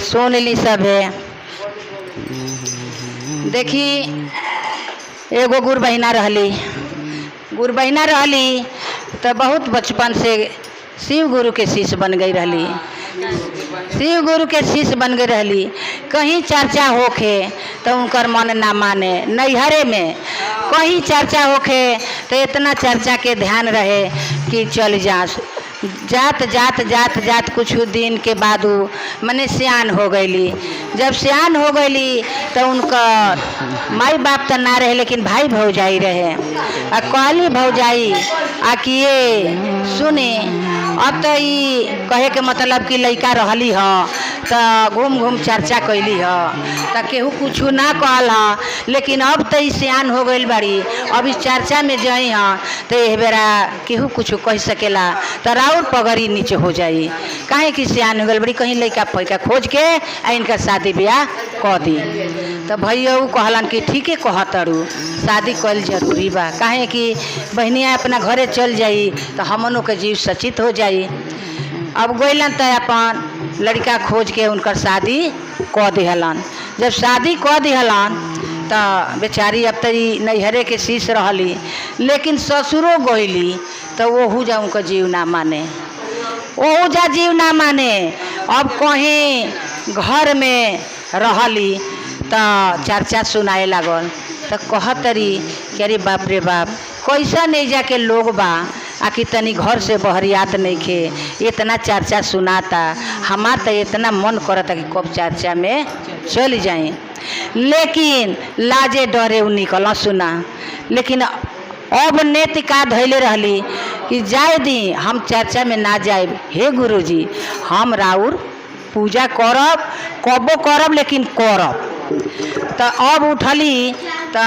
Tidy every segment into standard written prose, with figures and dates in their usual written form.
सुन ली सब है। देखी एगो गुरु बहिना रहली तो बहुत बचपन से शिव गुरु के शिष्य बन गई रहली। शिव गुरु के शिष्य बन गई रहली। कहीं चर्चा होखे तो उनकर मन ना माने। नैहरे में कहीं चर्चा होखे तो इतना चर्चा के ध्यान रहे कि चल जात कुछ दिन के बाद मने सियान हो गईली। जब सियान हो गईली तो उनका माई बाप तो ना रहे लेकिन भाई भौजाई रहे। आ कहली भौजाई आ कि ये सुने अब तो ये कहे के मतलब कि लड़का रहली ह तो घूम घूम चर्चा कैली ह तो केहू कुछ ना कहल ह, लेकिन अब तो ई सियान हो गई बड़ी। अब इस चर्चा में जाई ह तो यह बेरा केहू कुछ कह सकेला तो राउर पगड़ी नीचे हो जाई। काहे कि सियान हो गई बड़ी, कहीं लड़का फैका खोज के आ इनका शादी ब्याह कह दी। तो भैया कहलन कि ठीक है कहतरू शादी कल जरूरी बा। काहे कि बहनिया अपना घरे चल जाई तो हमनों के जीव सचित हो जाई। अब गइलन तो अपन लड़का खोज के उनकर शादी कह दिहलन। जब शादी कह दिहलन तो बेचारी अब तरी नैहरे के शीश रहली, लेकिन ससुरो गइली तो वहू जा उनका जीव ना माने। अब कहीं घर में रहली तो चर्चा सुनाए लागल तो कहतरी कि अरे बाप रे बाप कैसा नहीं जाके लोग बा आकि तनी घर से बहरियात नहीं खे, इतना चर्चा सुनाता। हमार तो इतना मन करता कि कब चर्चा में चल जाए, लेकिन लाजे डरे उ निकल सुना। लेकिन अब नेति का धैले रहली कि जाए दी हम चर्चा में ना जाए। हे गुरुजी हम राउर पूजा करब, कबो करब लेकिन करब। तो अब उठली तो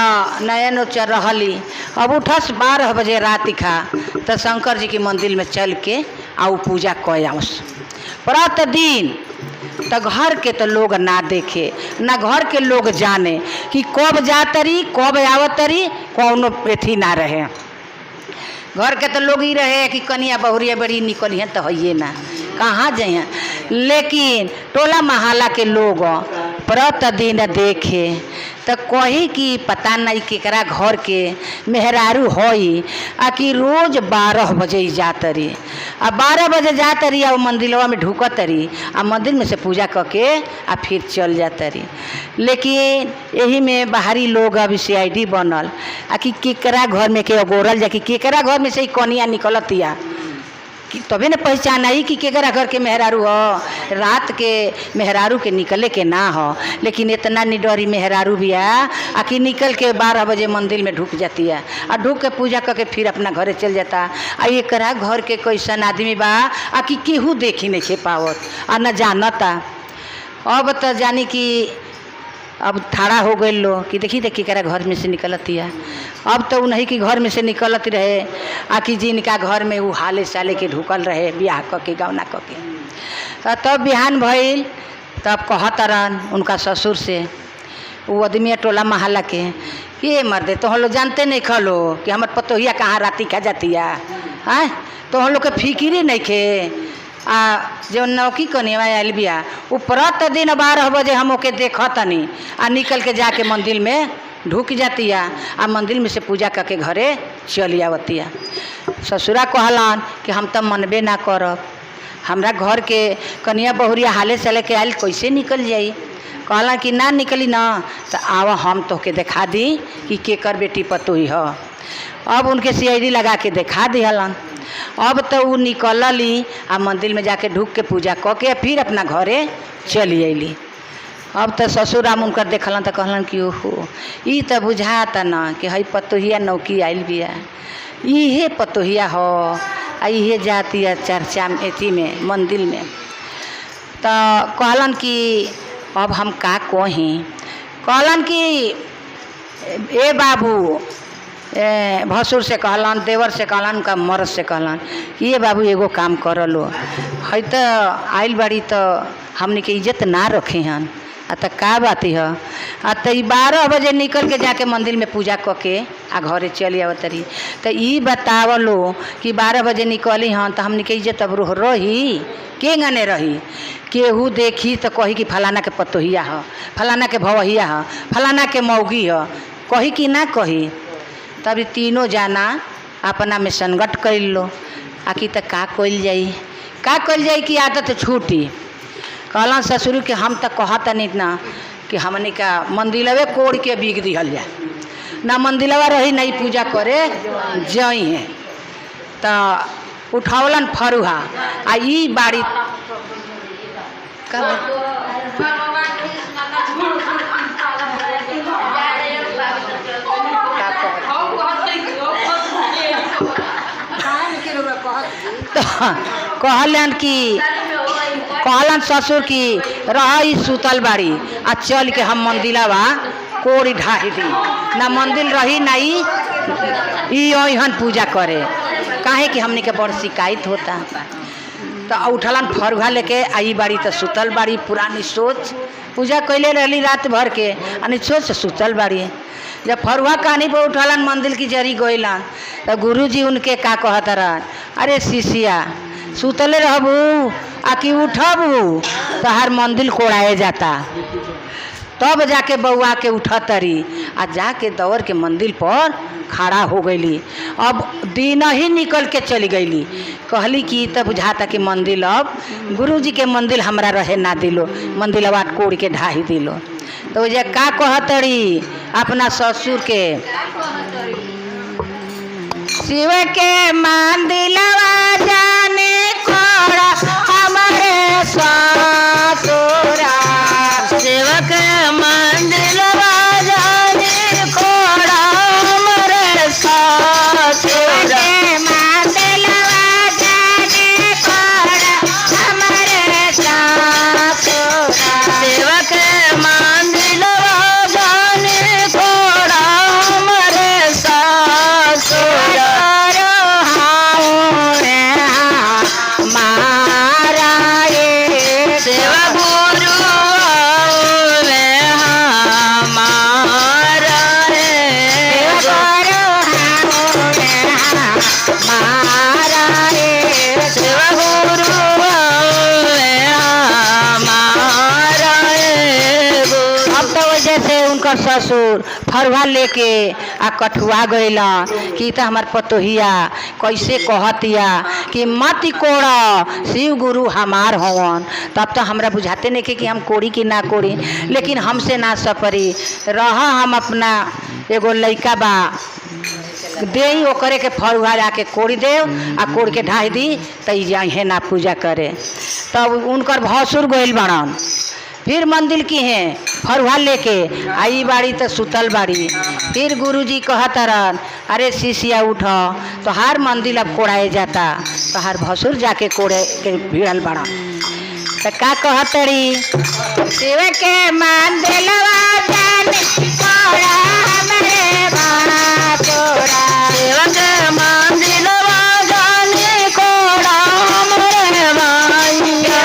नयन उच्चर रहली। अब उठस 12 बजे रात खा तो शंकर जी के मंदिर में चल के आउ पूजा कयास प्रतिदिन। तो घर के तो लोग ना देखे ना घर के लोग जाने कि कब जातरी कब आवतरी, कौनो एथी ना रहे। घर के तो लोग ही रहे कि कनिया बहुरिया बड़ी निकली हैं तो है ना कहाँ जाए। लेकिन टोला महला के लोग प्रतिदिन देखे तो कही कि पता नहीं केकरा घर के मेहरारू होई आ कि रोज 12 बजे जातरी आ 12 बजे जातरी आ मंदिरवा में ढुकतरी आ मंदिर में से पूजा करके आ फिर चल जातरी। लेकिन यही में बाहरी लोग अब CID बनल आ कि केकरा घर में के अगोरल जा कि केकरा घर में से कनिया निकलतिया कि तबे न पहचान आई कि केकरा घर के मेहरारू हो। रात के मेहरारू के निकले के ना हो, लेकिन इतना निडरी मेहरारू भी आ कि निकल के 12 बजे मंदिर में ढुक जाती है आ ढुक के पूजा करके फिर अपना घरे चल जाता। आ एकरा घर के कैसन आदमी बा आ कि केहू देखी नहीं पावत आ न जानता। अब तो जानी कि अब ठाड़ा हो गए लो कि देखी केकरा घर में से निकलती है। अब तो उन्हीं के घर में से निकलत रहे आ कि जिनका घर में वो हाले साले के ढुकल रहे ब्याह करके गौना करके। तब बिहान भइल तब कहतरन उनका ससुर से वो आदमी टोला महला के ये मर्दे तो हम लोग जानते नहीं खलो कि हमार पतोहिया कहाँ राती खा जाती है तो हम लोग के फिक्री नहीं खे। जो नौकी कनिया आयल बिया वो प्रतिदिन 12 बजे हम ओके देखतनी आ निकल के जाके मंदिर में ढुक जाती है आ मंदिर में से पूजा करके घरे चली आवती है। ससुरा कहलन कि हम तो मनबे ना करब, हमरा घर के कनिया बहुरिया हाले साले के आयल कैसे निकल जाई। कहला कि ना निकली ना तो आवा हम तोहके देखा दी कि केकर बेटी पतोही ह। अब उनके CID लगा के देखा दिहलन। अब तो वो निकलली आ मंदिर में जाके ढुक के पूजा करके फिर अपना घरे चली अली। अब तो ससुराम उनकर देखलन तो कहलन कि ओहो ई तो बुझाता ना कि हई पतोहिया नौकी आयल बिया, इहे पतोहिया हो आ इहे जाती है चर्चा में एथी में मंदिर में। तो कहलन कि अब हम का कही। कहलन कि ए बाबू भसुर से कहलन, देवर से कहलन, उनका मर्द से कहलन कि ये बाबू एगो काम कर लो, है तो आइल बाड़ी तो हमने के इज्जत ना रखे हन आ तो का बात है। तो 12 बजे निकल के जाके मंदिर में पूजा क के आ घरे चली आवतरी। तो ई बतावलो कि 12 बजे निकली हन तो हमने के इज्जत अब रही के गने रही। केहू देखी तो कही कि फलाना के पतोहिया ह, फलाना के भवहिया ह, फलाना के मौगी ह, कही कि ना कही। तब तीनों जाना अपना में संगठ कर लो आकि तो का कइल जाई कि आदत छूटी। कहलन ससुर के हम तो कहता नहीं ना कि हमने का मंदिलवे कोड़ के बीग दिहल जाए ना, मंदिलवा रही नहीं पूजा करे जई है। तो उठौलन फरुहा आ ई बाड़ी कहलन कि कहलन ससुर की रही सुतल बाड़ी आ चल के हम मंदिलवा कोड़ी ढाही दी ना, मंदिर रही नहीं यहन पूजा करे काहे कि हमने के बड़ शिकायत होता। तो उठलन फरुहा लेके आई बाड़ी तो सुतल बाड़ी पुरानी सोच पूजा कैले रहली रात भर के अने सोच से सुतल बाड़ी। जब फरुहा कहानी पर उठलन मंदिर की जरी गइलन तो गुरुजी उनके का कहत रहन, अरे शिष्या सुतले रहबू आकि उठबू तो हर मंदिर कोड़ाए जाता। तब जाके बउआ के उठतरी आ जाके दौड़ के मंदिर पर खड़ा हो गईली। अब दिन ही निकल के चली गईली। कहली कि तब बुझाता कि मंदिर अब गुरुजी के मंदिर हमरा रहे ना दिलो, मंदिरवा कोड़ के ढाही दिलो। तो जे का कहतरी अपना ससुर के, शिव के मंदिरवा जाने कोड़ा हमारे ससुरा, शिव के मंदिरवा जाने कोड़ा हमारे ससुरा, मंदिरवा जाने कोड़ा हमारे ससुरा, शिव के मंदिरवा जाने कोड़ा हमारे ससुरा। ससुर फरुहा लेके आ कठुआ गइला कि त हमार पतोहिया कैसे कहतिया कि मत कोड़ शिव गुरु हमार हवन। तब तो हमरा बुझाते नहीं कि हम कोड़ी कि ना कोड़ी, लेकिन हमसे ना सपरी रह हम अपना एगो लइका बा दे ओकरे के फरुहा जाके कोड़ी दे आ कोड़ के ढाई दी तो जाए ना पूजा करे। तब उनकर भसुर गइल बाड़न फिर मंदिर की है फरुहा लेके आई बाड़ी तो सुतल बाड़ी। फिर गुरुजी कहतरन, अरे शिष्या उठ तो हर मंदिर अब कोड़ाए जाता। तो हर भसुर जाके कोड़े के भिड़ल बाड़ा। तो का कहतरी, शिव के मंदिरवा जाने कोड़ा हमरे बातोरा, शिव के मंदिरवा जाने कोड़ा हमरे बाइया,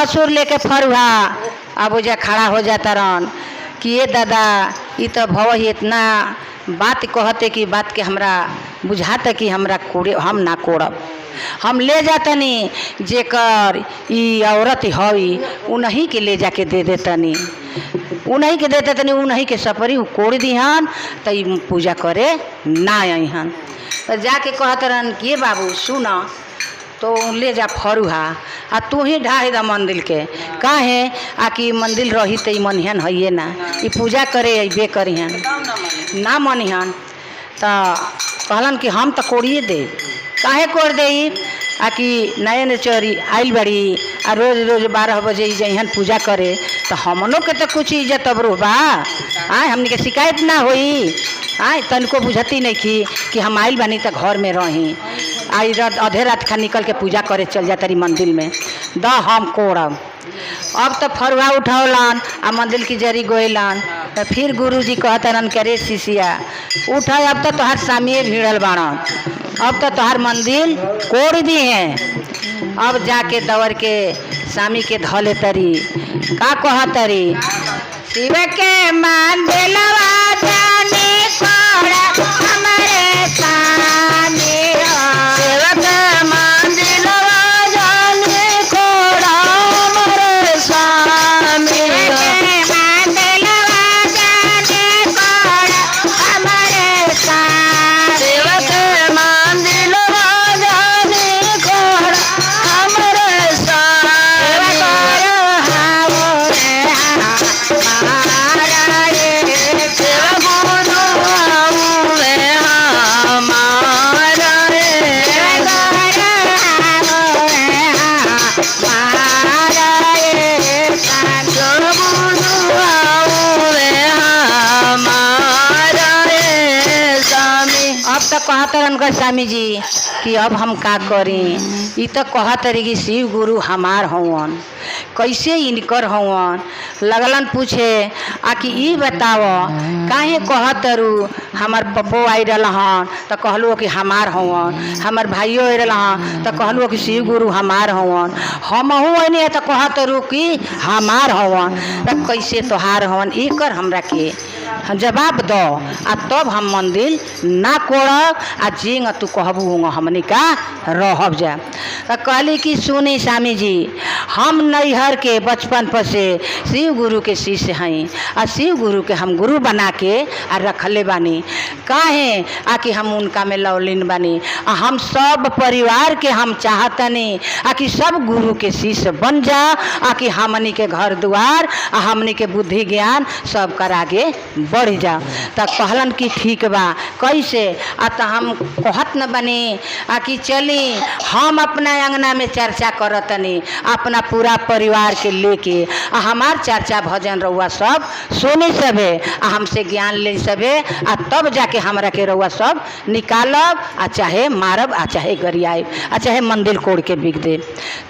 भसुर लेके फरुहा अब जा खड़ा हो जाता रन कि ये दादा ये तो भव इतना बात कहते कि बात के हमरा बुझाता कि हमरा कोड़े हम ना कोड़ब, हम ले जातनी जेकर ई औरत हई उन्हीं के ले जाके दे देतनी, उन्हीं के देते तनी उन्हीं के सपरी कोड़ दिहन तो पूजा करे ना अहन। तो जाके कहत रहन कि बाबू सुन तो ले जा फरुहा आ तू ही ढाई द मंदिर के काहे आकि मंदिर रही तो मनिहन है ना, ये पूजा करे अबे करिहन ना मनिहन। तो कहलन कि हम तो कोड़िए दे काहे कोड़ देई आ कि नयन चोरी आइल बड़ी आ रोज रोज 12 बजे जइहन पूजा करे तो हमनों के तो कुछ इज्जत अबरू बा। आए हमनी के शिकायत ना होई। आए तनको बुझती नहीं कि हम आइल बानी तो घर में रही आई आधे रात खा निकल के पूजा करे चल जा तरी मंदिर में द हम कोड़ब। अब तो फरुआ उठौलन आ मंदिर की जरी गोइलन तो फिर गुरुजी कहतरन करे शिष्या उठ अब तो तोहार सामिए भिड़ल बाड़न अब तो तोहार मंदिर कोड़ दी हैं। अब जाके दौड़ के सामी के धले तरी का कहतरी शिव के मंदिलवा जाने कोड़ा हमरे सामी शिव के मंदिलवा जाने कोड़ा हमरे सामी मंदिलवा जाने कोड़ा हमरे सामी शिव के मंदिलवा जाने कोड़ा हमरे सामी कहतरन का स्वामी जी कि अब हम का करी ई तो कहतरी कि शिव गुरु हमार हवन कैसे इनकर हवन लगलन पूछे आ कि ई बताव काहे कहतरू हमार पप्पो आई रहन तो कहलू कि हमार हवन हमार भाइयों आई रहन तो कहलू कि शिव गुरु हमार हवन हमहू अने तो कहतरू कि हमार हवन तो कैसे तोहार हवन एकर हमरा के जवाब दो आ तब हम मंदिर ना कोड़ब आ जिंग तू कहबू हमनी का रहब जा। तो कहली कि सुनी स्वामी जी हम नैहर के बचपन पर से शिव गुरु के शिष्य हैं आ शिव गुरु के हम गुरु बना के आ रखले बानी काहे आ कि हम उनका में लौलीन बानी आ हम सब परिवार के हम चाहतनी आ कि सब गुरु के शिष्य बन जा आ कि हमनी के घर द्वार आ हमनी के बुद्धि ज्ञान सब कर आगे बढ़ जा। तो कहलन कि ठीक बा कैसे आ तो हम कहत न बनी आ कि चली हम अपना अंगना में चर्चा करतनी अपना पूरा परिवार के लेके आ हमार चर्चा भजन रउआ सब सुनी सबे आ हमसे ज्ञान ले सबे आ तब जाके हमरा के रउआ सब निकालब आ चाहे मारब आ चाहे गरियाब आ चाहे मंदिर कोड़ के बिक दे।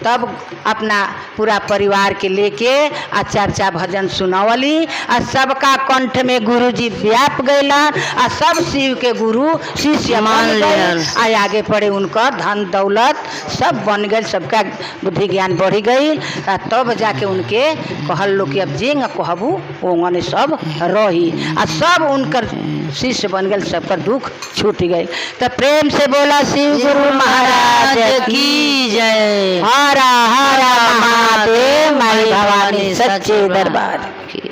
तब अपना पूरा परिवार के लेके आ चर्चा भजन सुनावली आ सबका कंठ में गुरुजी व्याप गईला आ सब शिव के गुरु शिष्य मान गए आ आगे पड़े उनका धन दौलत सब बन गए सबका बुद्धि ज्ञान बढ़ गई तब जाके उनके कहल लोग कि अब जेंग कहबू ओंगने सब रही आ सब उनकर शिष्य बन गए सबका दुख छूट गए। तो प्रेम से बोला शिव गुरु महाराज की जय। हरा हरा महादेव माई भवानी सच्चे दरबार की।